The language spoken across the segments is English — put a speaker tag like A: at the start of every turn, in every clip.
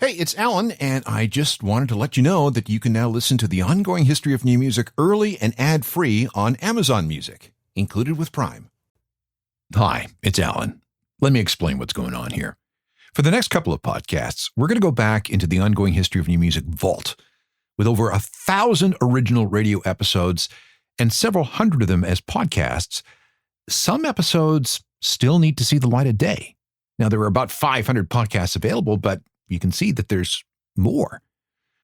A: Hey, it's Alan, and I just wanted to let you know that you can now listen to the ongoing history of new music early and ad-free on Amazon Music, included with Prime. Hi, it's Alan. Let me explain what's going on here. For the next couple of podcasts, we're going to go back into the ongoing history of new music vault with over 1,000 original radio episodes and several hundred of them as podcasts. Some episodes still need to see the light of day. Now, there are about 500 podcasts available, but you can see that there's more.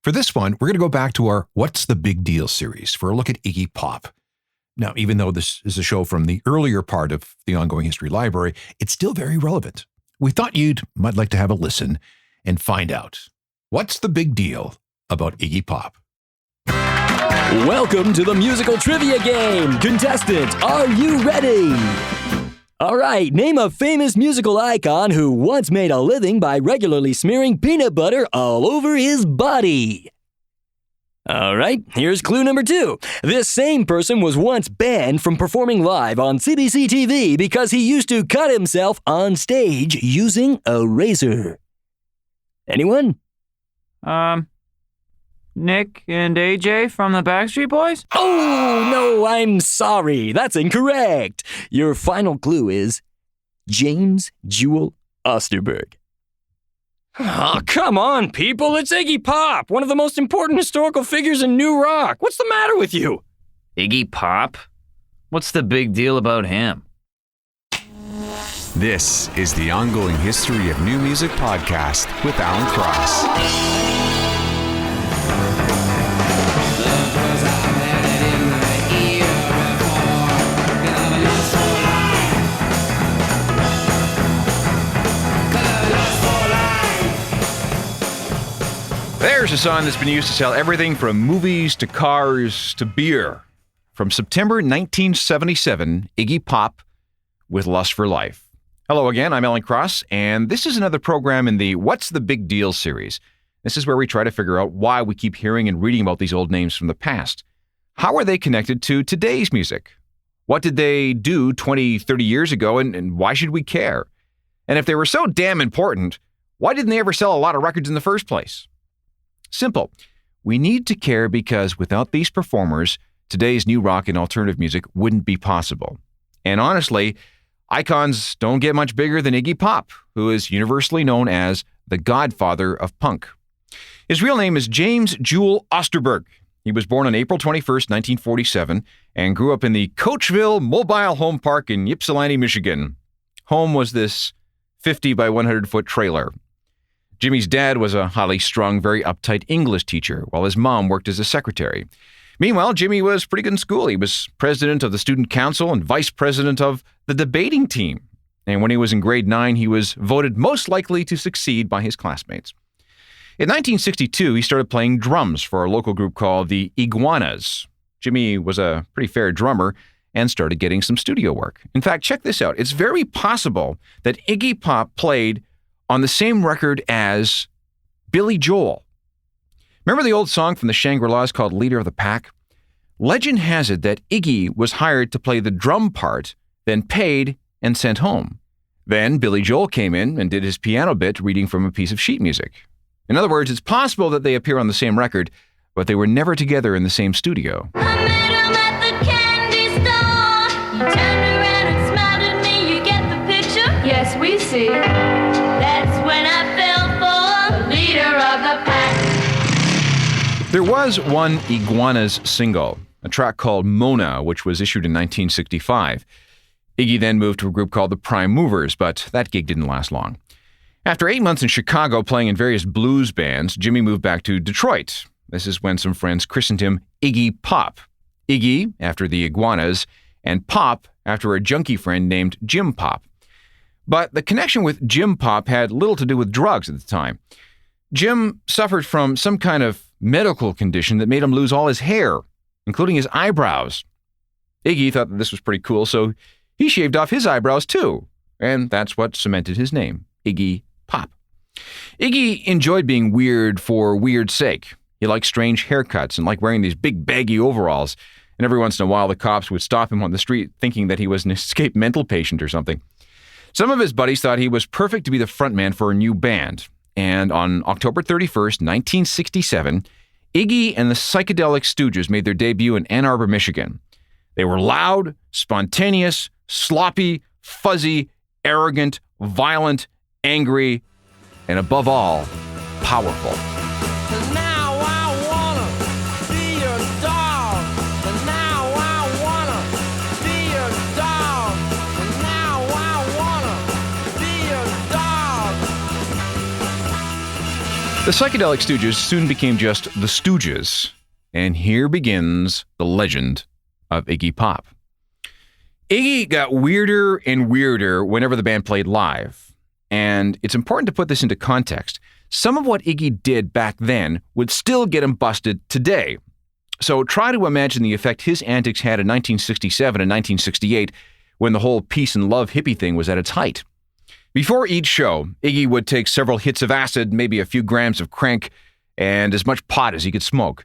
A: For this one, we're going to go back to our What's the Big Deal series for a look at Iggy Pop. Now, even though this is a show from the earlier part of the ongoing history library, it's still very relevant. We thought you might like to have a listen and find out what's the big deal about Iggy Pop.
B: Welcome to the musical trivia game. Contestant, are you ready? All right, name a famous musical icon who once made a living by regularly smearing peanut butter all over his body. All right, here's clue number 2. This same person was once banned from performing live on CBC TV because he used to cut himself on stage using a razor. Anyone?
C: Nick and AJ from the Backstreet Boys?
B: Oh, no, I'm sorry. That's incorrect. Your final clue is James Jewel Osterberg.
C: Oh, come on, people. It's Iggy Pop, one of the most important historical figures in new rock. What's the matter with you? Iggy Pop? What's the big deal about him?
D: This is the Ongoing History of New Music podcast with Alan Cross.
A: There's a song that's been used to sell everything from movies to cars to beer. From September 1977, Iggy Pop with Lust for Life. Hello again, I'm Alan Cross, and this is another program in the What's the Big Deal series. This is where we try to figure out why we keep hearing and reading about these old names from the past. How are they connected to today's music? What did they do 20, 30 years ago, and why should we care? And if they were so damn important, why didn't they ever sell a lot of records in the first place? Simple. We need to care because without these performers, today's new rock and alternative music wouldn't be possible. And honestly, icons don't get much bigger than Iggy Pop, who is universally known as the godfather of punk. His real name is James Jewel Osterberg. He was born on April 21st, 1947, and grew up in the Coachville Mobile Home Park in Ypsilanti, Michigan. Home was this 50 by 100-foot trailer. Jimmy's dad was a highly strung, very uptight English teacher, while his mom worked as a secretary. Meanwhile, Jimmy was pretty good in school. He was president of the student council and vice president of the debating team. And when he was in grade 9, he was voted most likely to succeed by his classmates. In 1962, he started playing drums for a local group called the Iguanas. Jimmy was a pretty fair drummer and started getting some studio work. In fact, check this out. It's very possible that Iggy Pop played on the same record as Billy Joel. Remember the old song from the Shangri-Las called Leader of the Pack? Legend has it that Iggy was hired to play the drum part, then paid and sent home. Then Billy Joel came in and did his piano bit reading from a piece of sheet music. In other words, it's possible that they appear on the same record, but they were never together in the same studio.
E: I met him at the candy store. You turned around and smiled at me. You get the picture? Yes, we see. That's when I fell for leader of the pack.
A: There was one Iguanas single, a track called Mona, which was issued in 1965. Iggy then moved to a group called the Prime Movers, but that gig didn't last long. After 8 months in Chicago playing in various blues bands, Jimmy moved back to Detroit. This is when some friends christened him Iggy Pop. Iggy, after the Iguanas, and Pop, after a junkie friend named Jim Pop. But the connection with Jim Pop had little to do with drugs at the time. Jim suffered from some kind of medical condition that made him lose all his hair, including his eyebrows. Iggy thought that this was pretty cool, so he shaved off his eyebrows too, and that's what cemented his name, Iggy Pop. Iggy enjoyed being weird for weird's sake. He liked strange haircuts and liked wearing these big baggy overalls, and every once in a while the cops would stop him on the street thinking that he was an escaped mental patient or something. Some of his buddies thought he was perfect to be the frontman for a new band, And on October 31st, 1967, Iggy and the Psychedelic Stooges made their debut in Ann Arbor, Michigan. They were loud, spontaneous, sloppy, fuzzy, arrogant, violent, angry, and above all, powerful.
F: Now I wanna be your dog. Now I wanna be your dog. Now I wanna be your dog.
A: The Psychedelic Stooges soon became just the Stooges, and here begins the legend of Iggy Pop. Iggy got weirder and weirder whenever the band played live, and it's important to put this into context. Some of what Iggy did back then would still get him busted today. So try to imagine the effect his antics had in 1967 and 1968 when the whole peace and love hippie thing was at its height. Before each show, Iggy would take several hits of acid, maybe a few grams of crank, and as much pot as he could smoke.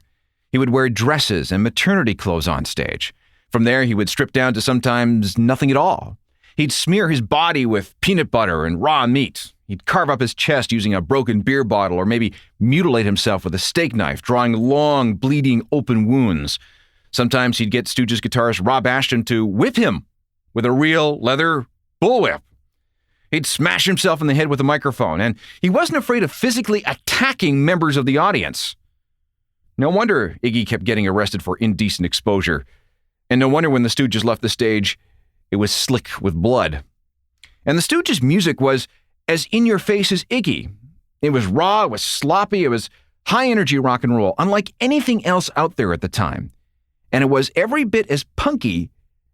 A: He would wear dresses and maternity clothes on stage. From there, he would strip down to sometimes nothing at all. He'd smear his body with peanut butter and raw meat. He'd carve up his chest using a broken beer bottle or maybe mutilate himself with a steak knife, drawing long, bleeding, open wounds. Sometimes he'd get Stooges guitarist Rob Ashton to whip him with a real leather bullwhip. He'd smash himself in the head with a microphone, and he wasn't afraid of physically attacking members of the audience. No wonder Iggy kept getting arrested for indecent exposure. And no wonder when the Stooges left the stage, it was slick with blood. And the Stooges' music was as in-your-face as Iggy. It was raw, it was sloppy, it was high-energy rock and roll, unlike anything else out there at the time. And it was every bit as punky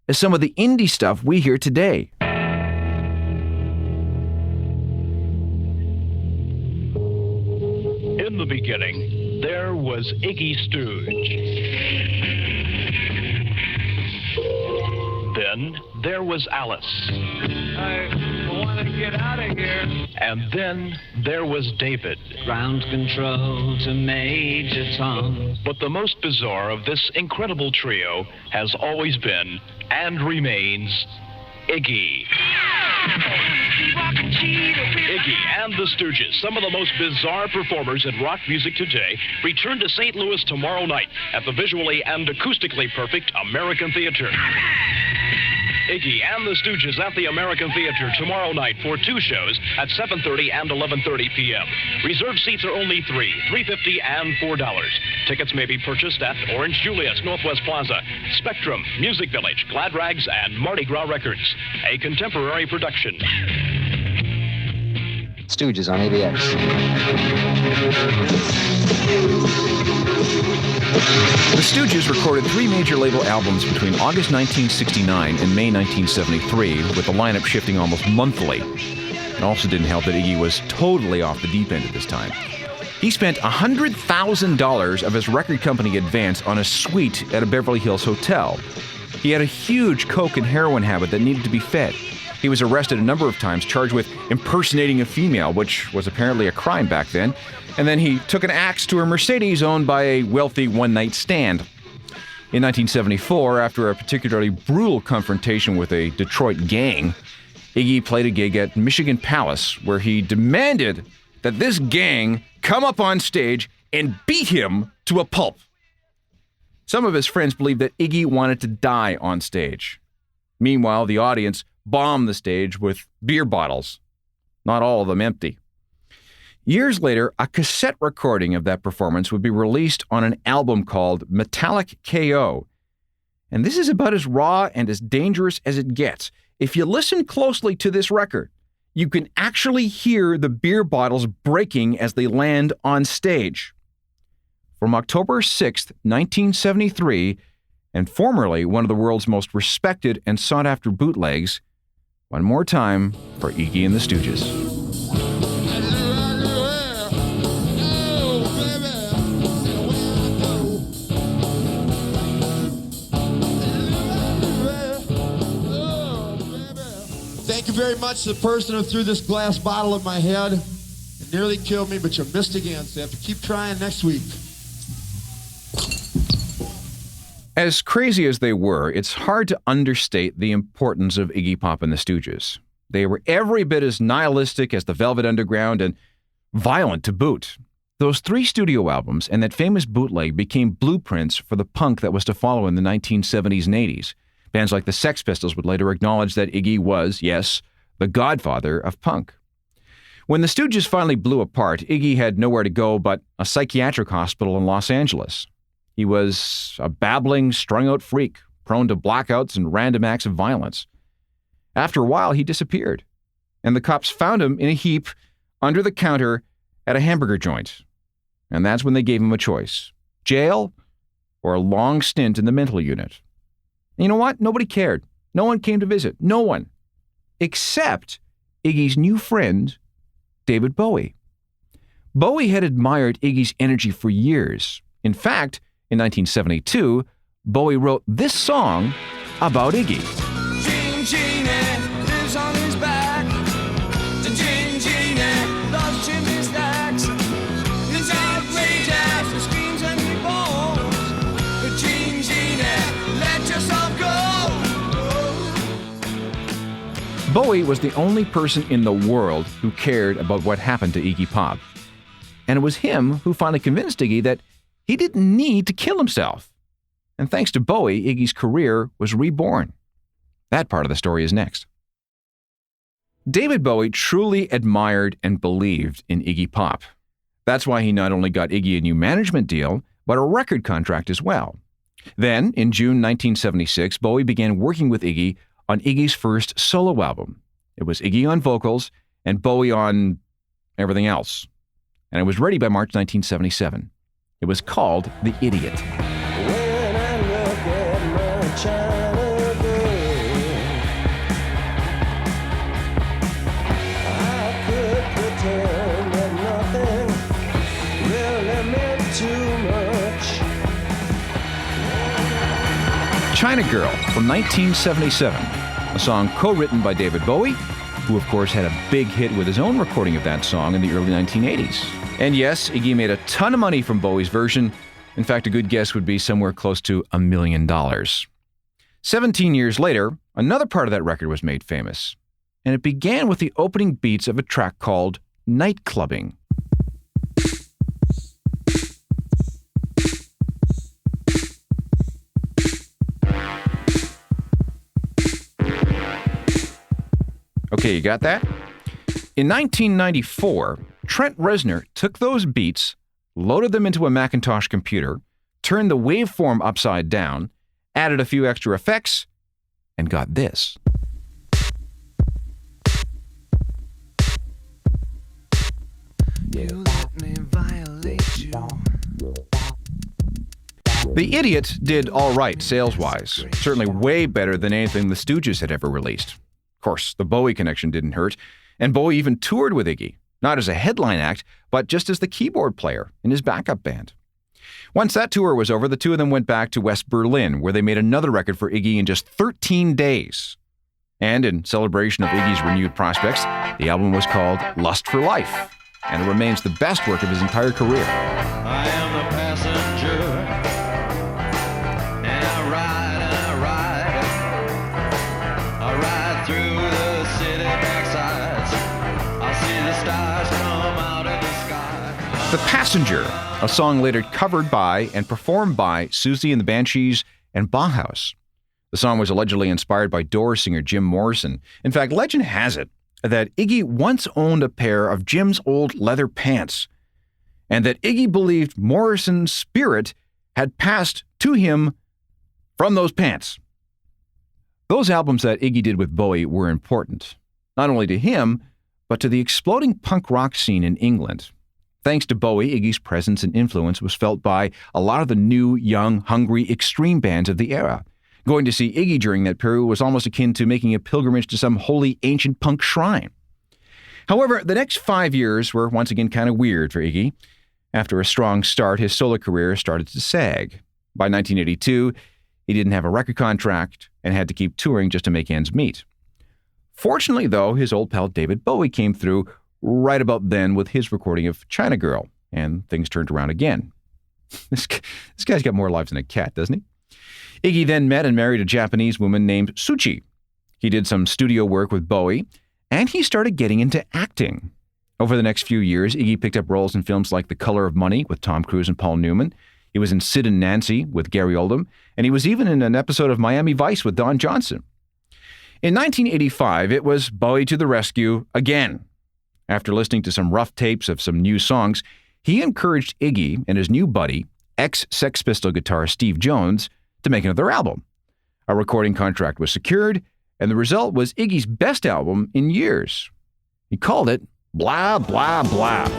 A: as some of the indie stuff we hear today.
G: In the beginning, there was Iggy Stooge. Then there was Alice.
F: I want to get out of here.
G: And then there was David.
H: Ground control to Major Tom.
G: But the most bizarre of this incredible trio has always been, and remains, Iggy. Iggy and the Stooges, some of the most bizarre performers in rock music today, return to St. Louis tomorrow night at the visually and acoustically perfect American Theater. Iggy and the Stooges at the American Theater tomorrow night for two shows at 7:30 and 11:30 p.m. Reserved seats are only $3.50 and $4. Tickets may be purchased at Orange Julius, Northwest Plaza, Spectrum, Music Village, Glad Rags, and Mardi Gras Records. A contemporary production.
I: Stooges on ABX.
A: The Stooges recorded 3 major label albums between August 1969 and May 1973, with the lineup shifting almost monthly. It also didn't help that Iggy was totally off the deep end at this time. He spent $100,000 of his record company advance on a suite at a Beverly Hills hotel. He had a huge coke and heroin habit that needed to be fed. He was arrested a number of times, charged with impersonating a female, which was apparently a crime back then. And then he took an axe to a Mercedes owned by a wealthy one-night stand. In 1974, after a particularly brutal confrontation with a Detroit gang, Iggy played a gig at Michigan Palace where he demanded that this gang come up on stage and beat him to a pulp. Some of his friends believed that Iggy wanted to die on stage. Meanwhile, the audience bombed the stage with beer bottles, not all of them empty. Years later, a cassette recording of that performance would be released on an album called Metallic KO. And this is about as raw and as dangerous as it gets. If you listen closely to this record, you can actually hear the beer bottles breaking as they land on stage. From October 6th, 1973, and formerly one of the world's most respected and sought-after bootlegs, one more time for Iggy and the Stooges.
J: Thank you very much to the person who threw this glass bottle at my head. It nearly killed me, but you missed again, so you have to keep trying next week.
A: As crazy as they were, it's hard to understate the importance of Iggy Pop and the Stooges. They were every bit as nihilistic as the Velvet Underground and violent to boot. Those 3 studio albums and that famous bootleg became blueprints for the punk that was to follow in the 1970s and 80s. Bands like the Sex Pistols would later acknowledge that Iggy was, yes, the godfather of punk. When the Stooges finally blew apart, Iggy had nowhere to go but a psychiatric hospital in Los Angeles. He was a babbling, strung-out freak, prone to blackouts and random acts of violence. After a while, he disappeared, and the cops found him in a heap under the counter at a hamburger joint. And that's when they gave him a choice: jail or a long stint in the mental unit. And you know what? Nobody cared. No one came to visit. No one. Except Iggy's new friend, David Bowie. Bowie had admired Iggy's energy for years. In fact, in 1972, Bowie wrote this song about Iggy.
F: Gene Genie lives on his back. The Gene Genie loves chimney stacks. His outrageous and screams and he bones. The Gene Genie, let yourself go.
A: Bowie was the only person in the world who cared about what happened to Iggy Pop. And it was him who finally convinced Iggy that he didn't need to kill himself. And thanks to Bowie, Iggy's career was reborn. That part of the story is next. David Bowie truly admired and believed in Iggy Pop. That's why he not only got Iggy a new management deal, but a record contract as well. Then, in June 1976, Bowie began working with Iggy on Iggy's first solo album. It was Iggy on vocals and Bowie on everything else. And it was ready by March 1977. It was called The Idiot.
F: When I look at my China girl, I could pretend that nothing really meant too much.
A: China Girl from 1977, a song co-written by David Bowie, who of course had a big hit with his own recording of that song in the early 1980s. And yes, Iggy made a ton of money from Bowie's version. In fact, a good guess would be somewhere close to $1 million. 17 years later, another part of that record was made famous, and it began with the opening beats of a track called Night Clubbing. Okay, you got that? In 1994, Trent Reznor took those beats, loaded them into a Macintosh computer, turned the waveform upside down, added a few extra effects, and got this.
F: You let me violate you.
A: The Idiot did all right sales-wise, certainly way better than anything the Stooges had ever released. Of course, the Bowie connection didn't hurt, and Bowie even toured with Iggy, not as a headline act, but just as the keyboard player in his backup band. Once that tour was over, the two of them went back to West Berlin, where they made another record for Iggy in just 13 days. And in celebration of Iggy's renewed prospects, the album was called Lust for Life, and it remains the best work of his entire career.
F: I am the passenger, and I ride through the city backsides. I see the stars come out of the sky.
A: The Passenger, a song later covered by and performed by Susie and the Banshees and Bauhaus. The song was allegedly inspired by Doors singer Jim Morrison. In fact, legend has it that Iggy once owned a pair of Jim's old leather pants, and that Iggy believed Morrison's spirit had passed to him from those pants. Those albums that Iggy did with Bowie were important, not only to him, but to the exploding punk rock scene in England. Thanks to Bowie, Iggy's presence and influence was felt by a lot of the new, young, hungry, extreme bands of the era. Going to see Iggy during that period was almost akin to making a pilgrimage to some holy ancient punk shrine. However, the next 5 years were once again kind of weird for Iggy. After a strong start, his solo career started to sag. By 1982, he didn't have a record contract and had to keep touring just to make ends meet. Fortunately, though, his old pal David Bowie came through right about then with his recording of China Girl, and things turned around again. This guy's got more lives than a cat, doesn't he? Iggy then met and married a Japanese woman named Suchi. He did some studio work with Bowie, and he started getting into acting. Over the next few years, Iggy picked up roles in films like The Color of Money with Tom Cruise and Paul Newman. He was in Sid and Nancy with Gary Oldman, and he was even in an episode of Miami Vice with Don Johnson. In 1985, it was Bowie to the rescue again. After listening to some rough tapes of some new songs, he encouraged Iggy and his new buddy, ex-Sex Pistol guitarist Steve Jones, to make another album. A recording contract was secured, and the result was Iggy's best album in years. He called it Blah, Blah, Blah.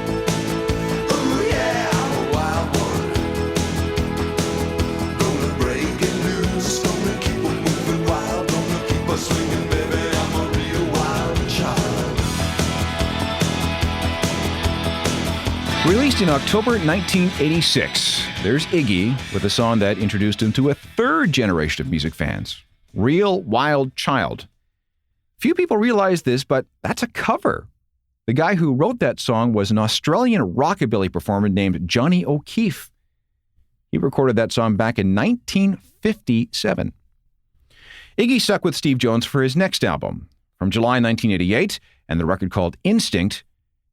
A: Released in October 1986, there's Iggy with a song that introduced him to a third generation of music fans, Real Wild Child. Few people realize this, but that's a cover. The guy who wrote that song was an Australian rockabilly performer named Johnny O'Keefe. He recorded that song back in 1957. Iggy stuck with Steve Jones for his next album. From July 1988, and the record called Instinct,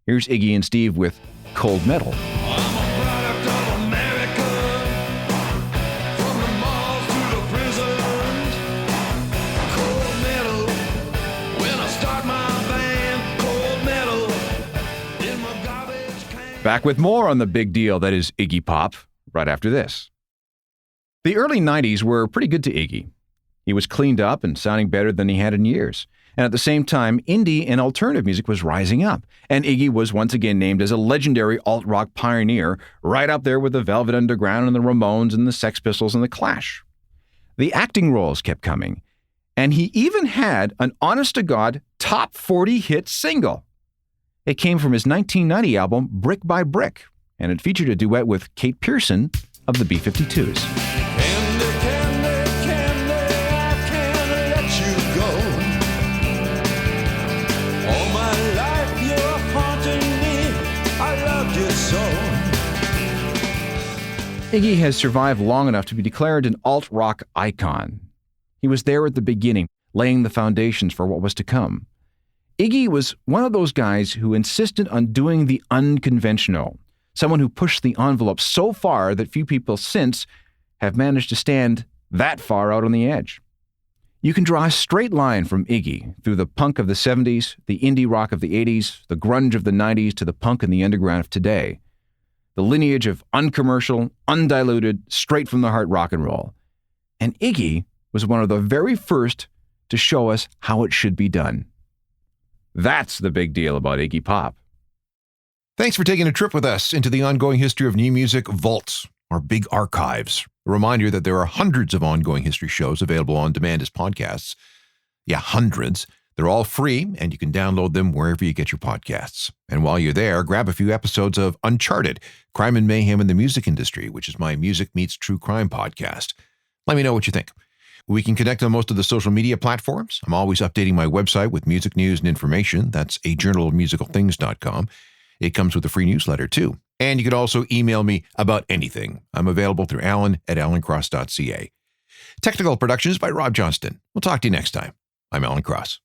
A: here's Iggy and Steve with Cold Metal. Back with more on the big deal that is Iggy Pop, right after this. The early 90s were pretty good to Iggy. He was cleaned up and sounding better than he had in years. And at the same time, indie and alternative music was rising up. And Iggy was once again named as a legendary alt-rock pioneer, right up there with the Velvet Underground and the Ramones and the Sex Pistols and the Clash. The acting roles kept coming. And he even had an honest-to-God top 40 hit single. It came from his 1990 album, Brick by Brick, and it featured a duet with Kate Pearson of the B-52s.
F: Candy, candy, candy, I can't let you go. All my life you're haunting me, I loved you so.
A: Iggy has survived long enough to be declared an alt-rock icon. He was there at the beginning, laying the foundations for what was to come. Iggy was one of those guys who insisted on doing the unconventional, someone who pushed the envelope so far that few people since have managed to stand that far out on the edge. You can draw a straight line from Iggy through the punk of the 70s, the indie rock of the 80s, the grunge of the 90s, to the punk and the underground of today. The lineage of uncommercial, undiluted, straight-from-the-heart rock and roll. And Iggy was one of the very first to show us how it should be done. That's the big deal about Iggy Pop.
I: Thanks for taking a trip with us into the ongoing history of new music vaults, our big archives. A reminder that there are hundreds of ongoing history shows available on demand as podcasts. Yeah, hundreds. They're all free, and you can download them wherever you get your podcasts. And while you're there, grab a few episodes of Uncharted, Crime and Mayhem in the Music Industry, which is my music meets true crime podcast. Let me know what you think. We can connect on most of the social media platforms. I'm always updating my website with music news and information. That's ajournalofmusicalthings.com. It comes with a free newsletter, too. And you can also email me about anything. I'm available through alan@alancross.ca. Technical production is by Rob Johnston. We'll talk to you next time. I'm Alan Cross.